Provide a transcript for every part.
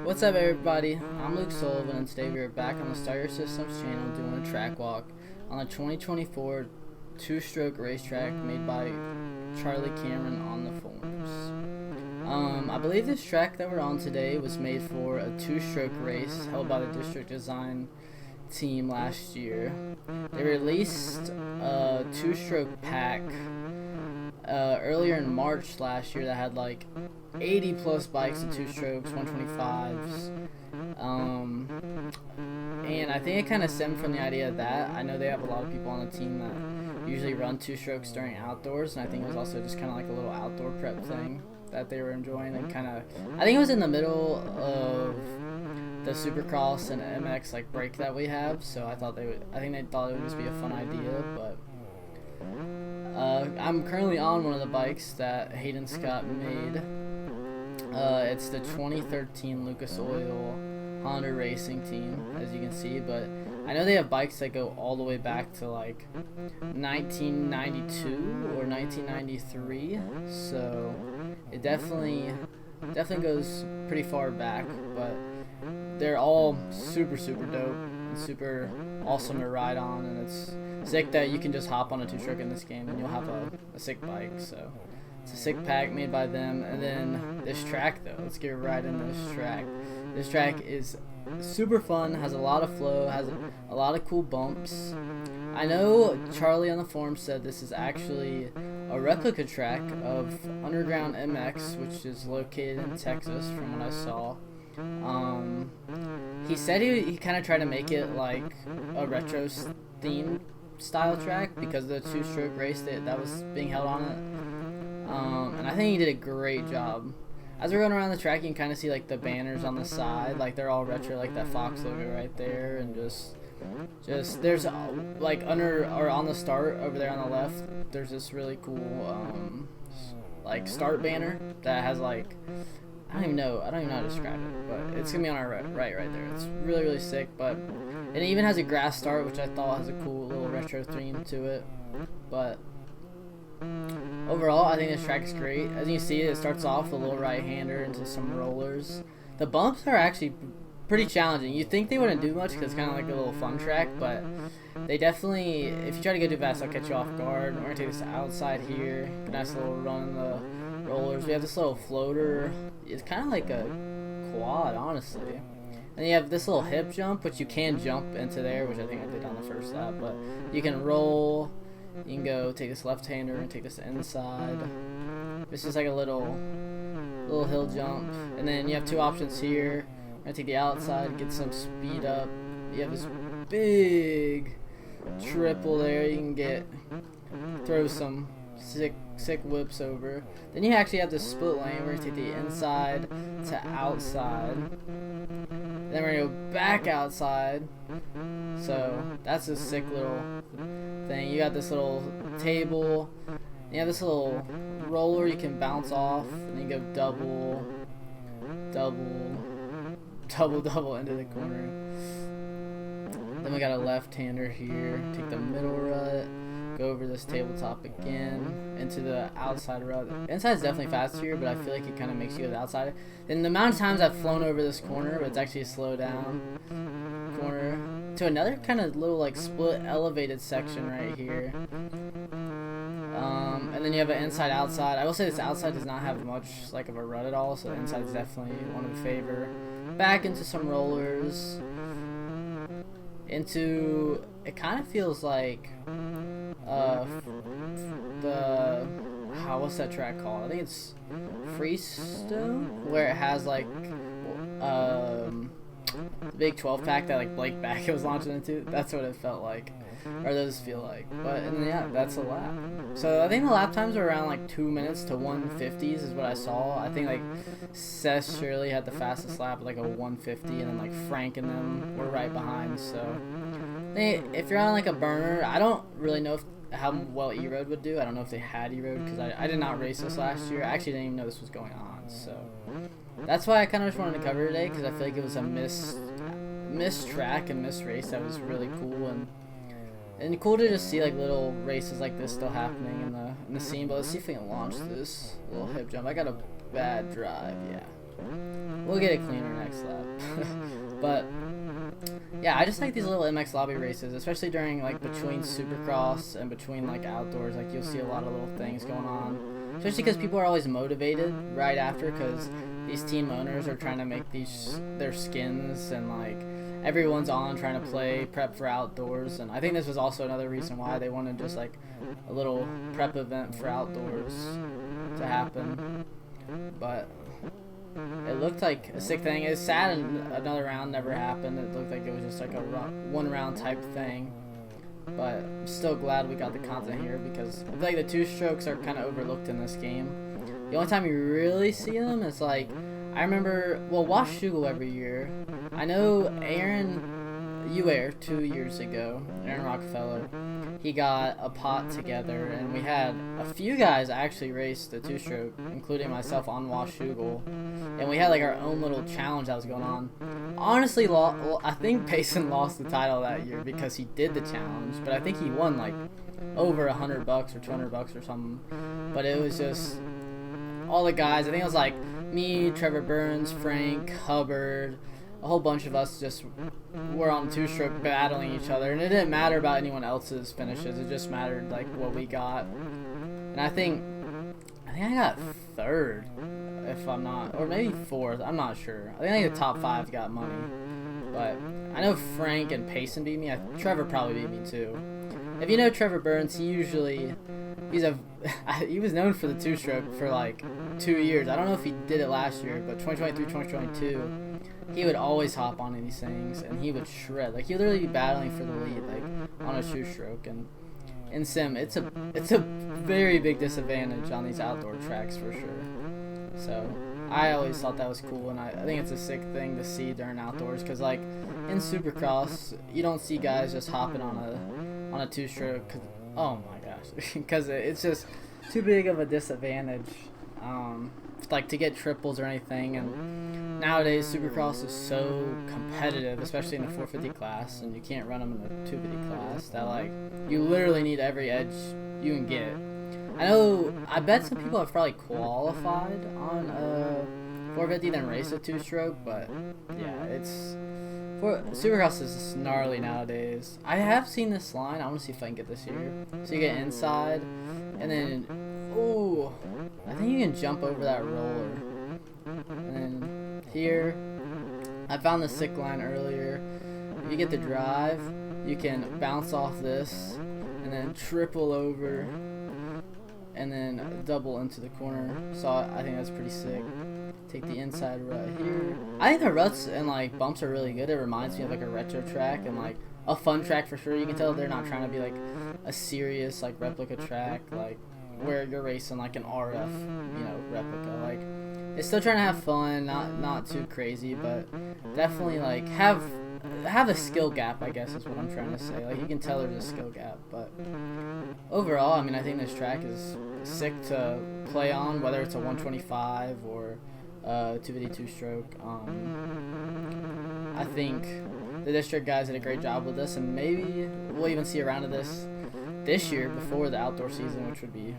What's up, everybody? I'm Luke Sullivan, and today we are back on the Start Your Systems channel doing a track walk on the 2024 two-stroke racetrack made by Charlie Cameron on the forums. I believe this track that we're on today was made for a two-stroke race held by the district design team last year. They released a two-stroke pack earlier in March last year that had like 80 plus bikes and two strokes, 125s, and I think it kind of stemmed from the idea of that. I know they have a lot of people on the team that usually run two strokes during outdoors, and I think it was also just kind of like a little outdoor prep thing that they were enjoying, and I think it was in the middle of the Supercross and MX like break that we have, so I think they thought it would just be a fun idea. But I'm currently on one of the bikes that Hayden Scott made. It's the 2013 Lucas Oil Honda Racing team, as you can see, but I know they have bikes that go all the way back to like 1992 or 1993, so it definitely goes pretty far back, but they're all super dope and super awesome to ride on, and it's sick that you can just hop on a two-stroke in this game and you'll have a sick bike. So it's a sick pack made by them. And then this track, though, let's get right into this track. This track is super fun, has a lot of flow, has a lot of cool bumps. I know Charlie on the forum said this is actually a replica track of Underground MX, which is located in Texas from what I saw. He said he kind of tried to make it like a retro themed style track because of the two-stroke race that was being held on it, and I think he did a great job. As we're going around the track, you can kind of see like the banners on the side, like they're all retro, like that Fox logo right there, and just there's like under or on the start over there on the left, there's this really cool like start banner that has like I don't even know how to describe it, but it's gonna be on our right there. It's really sick, but it even has a grass start, which I thought has a cool little retro theme to it. But overall, I think this track is great. As you can see, it starts off with a little right-hander into some rollers. The bumps are actually pretty challenging. You'd think they wouldn't do much because it's kind of like a little fun track, but they definitely, if you try to go too fast, they'll catch you off guard. We're gonna take this outside here. A nice little run in the rollers. We have this little floater. It's kind of like a quad, honestly. And you have this little hip jump, which you can jump into there, which I think I did on the first lap. But you can roll. You can go take this left-hander and take this inside. This is like a little hill jump. And then you have two options here. I'm gonna take the outside, get some speed up. You have this big triple there. You can throw some sick whips over. Then you actually have this split lane where you take the inside to outside. Then we're gonna go back outside. So that's a sick little thing. You got this little table. You have this little roller you can bounce off, and then you go double into the corner. Then we got a left-hander here. Take the middle rut. Go over this tabletop again into the outside rut. The inside is definitely faster here, but I feel like it kind of makes you go to the outside. And the amount of times I've flown over this corner, but it's actually a slow down corner to another kind of little like split elevated section right here. And then you have an inside outside. I will say this outside does not have much like of a rut at all, so the inside is definitely one in favor. Back into some rollers. Into it kind of feels like what's that track called? I think it's Freestone, where it has like the big 12 pack that like Blake Backett was launching into. That's what it felt like, or those feel like. But and yeah, that's a lap. So I think the lap times are around like 2 minutes to 150s is what I saw. I think like Seth Shirley had the fastest lap with like a 150, and then like Frank and them were right behind. So if you're on like a burner, I don't really know how well E-Road would do. I don't know if they had E-Road because I did not race this last year. I actually didn't even know this was going on. So that's why I kind of just wanted to cover it today, because I feel like it was a missed track and missed race that was really cool, and cool to just see like little races like this still happening in the scene. But let's see if we can launch this little hip jump. I got a bad drive, yeah. we'll get it cleaner next lap. But yeah, I just like these little MX lobby races, especially during like between Supercross and between like outdoors. Like you'll see a lot of little things going on, especially because people are always motivated right after, because these team owners are trying to make their skins, and like everyone's on trying to prep for outdoors. And I think this was also another reason why they wanted just like a little prep event for outdoors to happen. But it looked like a sick thing. It's sad another round never happened. It looked like it was just like a one round type thing. But I'm still glad we got the content here, because I feel like the two strokes are kind of overlooked in this game. The only time you really see them is like, I remember, well, Washougal every year. I know Aaron Uair 2 years ago, Aaron Rockefeller, he got a pot together, and we had a few guys actually race the two-stroke, including myself, on Washougal, and we had like our own little challenge that was going on. Honestly, I think Payson lost the title that year because he did the challenge, but I think he won like over $100 or $200 or something. But it was just all the guys. I think it was like me, Trevor Burns, Frank, Hubbard, a whole bunch of us just were on two-stroke battling each other, and it didn't matter about anyone else's finishes. It just mattered like what we got. And I think I got third, if I'm not, or maybe fourth. I'm not sure. I think the top 5 got money, but I know Frank and Payson beat me. Trevor probably beat me too. If you know Trevor Burns, he was known for the two-stroke for like 2 years. I don't know if he did it last year, but 2023, 2022. He would always hop on these things, and he would shred. Like, he would literally be battling for the lead, like, on a two-stroke. And in sim, it's a very big disadvantage on these outdoor tracks for sure. So I always thought that was cool, and I think it's a sick thing to see during outdoors, because like in Supercross, you don't see guys just hopping on a two-stroke. Oh my gosh, because it's just too big of a disadvantage. Like to get triples or anything. And nowadays Supercross is so competitive, especially in the 450 class, and you can't run them in the 250 class, that like you literally need every edge you can get. I bet some people have probably qualified on 450 then race a two-stroke, but yeah, Supercross is gnarly nowadays. I have seen this line. I want to see if I can get this here. So you get inside, and then ooh, I think you can jump over that roller. And then here, I found the sick line earlier. If you get the drive, you can bounce off this, and then triple over, and then double into the corner. So I think that's pretty sick. Take the inside rut here. I think the ruts and like bumps are really good. It reminds me of like a retro track and like a fun track for sure. You can tell they're not trying to be like a serious like replica track, like where you're racing like an RF, replica. Like it's still trying to have fun, not too crazy, but definitely like have a skill gap, I guess is what I'm trying to say. Like you can tell there's a skill gap, but overall, I mean, I think this track is sick to play on, whether it's a 125 or 252 stroke. I think the district guys did a great job with this, and maybe we'll even see a round of this year before the outdoor season, which would be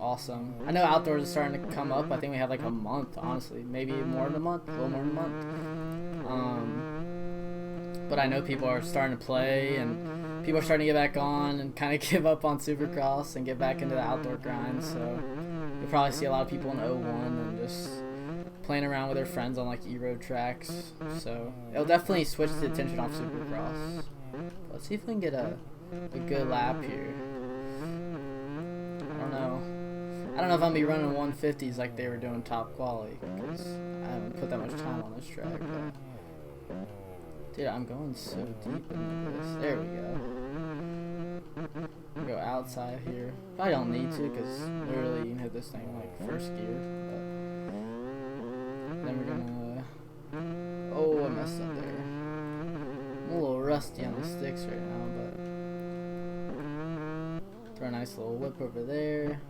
awesome. I know outdoors is starting to come up. I think we have like a month, honestly, maybe more than a month, a little more than a month. But I know people are starting to play, and people are starting to get back on and kind of give up on Supercross and get back into the outdoor grind. So you'll probably see a lot of people in 01 and just playing around with their friends on like E-road tracks. So it'll definitely switch the attention off Supercross. Let's see if we can get a good lap here. I don't know if I'm gonna be running 150s like they were doing top quality, because I haven't put that much time on this track. But dude, I'm going so deep into this. There we go. Go outside here. Probably don't need to, because literally you can hit this thing like first gear. But then we're gonna. Oh, I messed up there. I'm a little rusty on the sticks right now, but throw a nice little whip over there.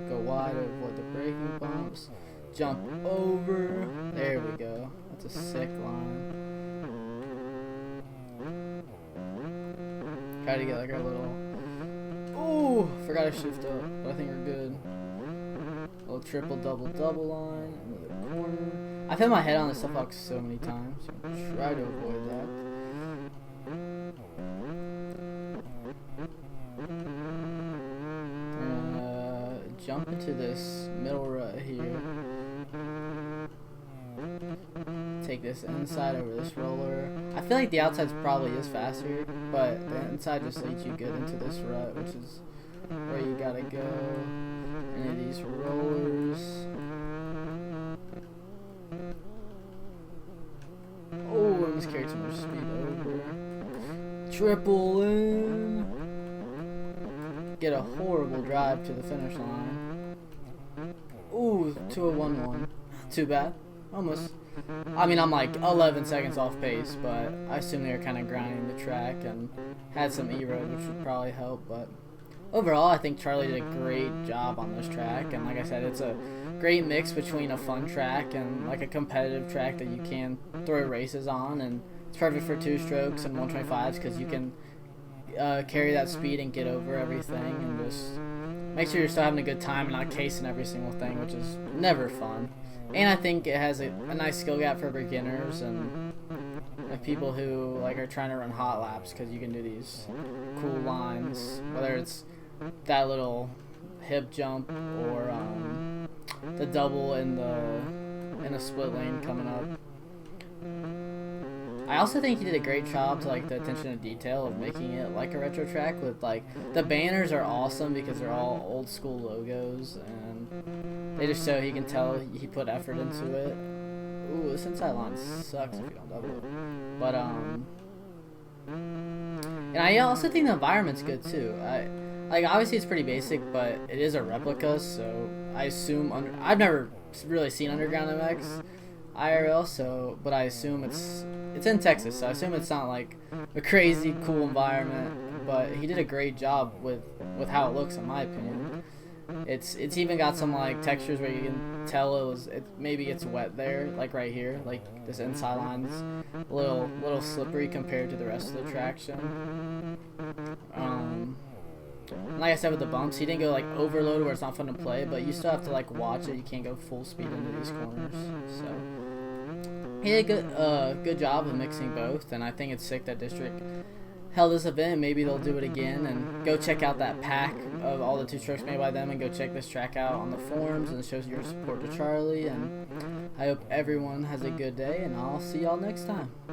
Go wide, avoid the braking bumps. Jump over. There we go. That's a sick line. Try to get like our little. Ooh, forgot to shift up, but I think we're good. A little triple double line into the corner. I've hit my head on the stuff box so many times, so I'll try to avoid that. I'm gonna jump into this middle rut here. Take this inside over this roller. I feel like the outside's probably is faster, but the inside just leads you good into this rut, which is where you gotta go. Any of these rollers. Oh, I just carried too much speed over. Triple in. Get a horrible drive to the finish line. Ooh, to a 1-1. Too bad. Almost. I mean, I'm like 11 seconds off pace, but I assume they were kind of grinding the track and had some E-road, which would probably help. But overall, I think Charlie did a great job on this track. And like I said, it's a great mix between a fun track and like a competitive track that you can throw races on. And it's perfect for 2-strokes and 125s because you can carry that speed and get over everything and just make sure you're still having a good time and not casing every single thing, which is never fun. And I think it has a nice skill gap for beginners and like people who like are trying to run hot laps, because you can do these cool lines, whether it's that little hip jump or the double in the split lane coming up. I also think he did a great job to like the attention to detail of making it like a retro track with like the banners are awesome because they're all old school logos and they just show he can tell he put effort into it. Ooh, this inside line sucks if you don't double it. But and I also think the environment's good too. Like obviously it's pretty basic, but it is a replica, so I assume I've never really seen Underground MX IRL, so but I assume it's in Texas, so I assume it's not like a crazy cool environment, but he did a great job with how it looks in my opinion. It's even got some like textures where you can tell maybe it's wet there, like right here, like this inside line's a little slippery compared to the rest of the traction. Like I said with the bumps, he didn't go like overloaded where it's not fun to play, but you still have to like watch it. You can't go full speed into these corners. So he did a good job of mixing both, and I think it's sick that District held this event. Maybe they'll do it again, and go check out that pack of all the 2-strokes made by them, and go check this track out on the forums, and it shows your support to Charlie. And I hope everyone has a good day, and I'll see y'all next time.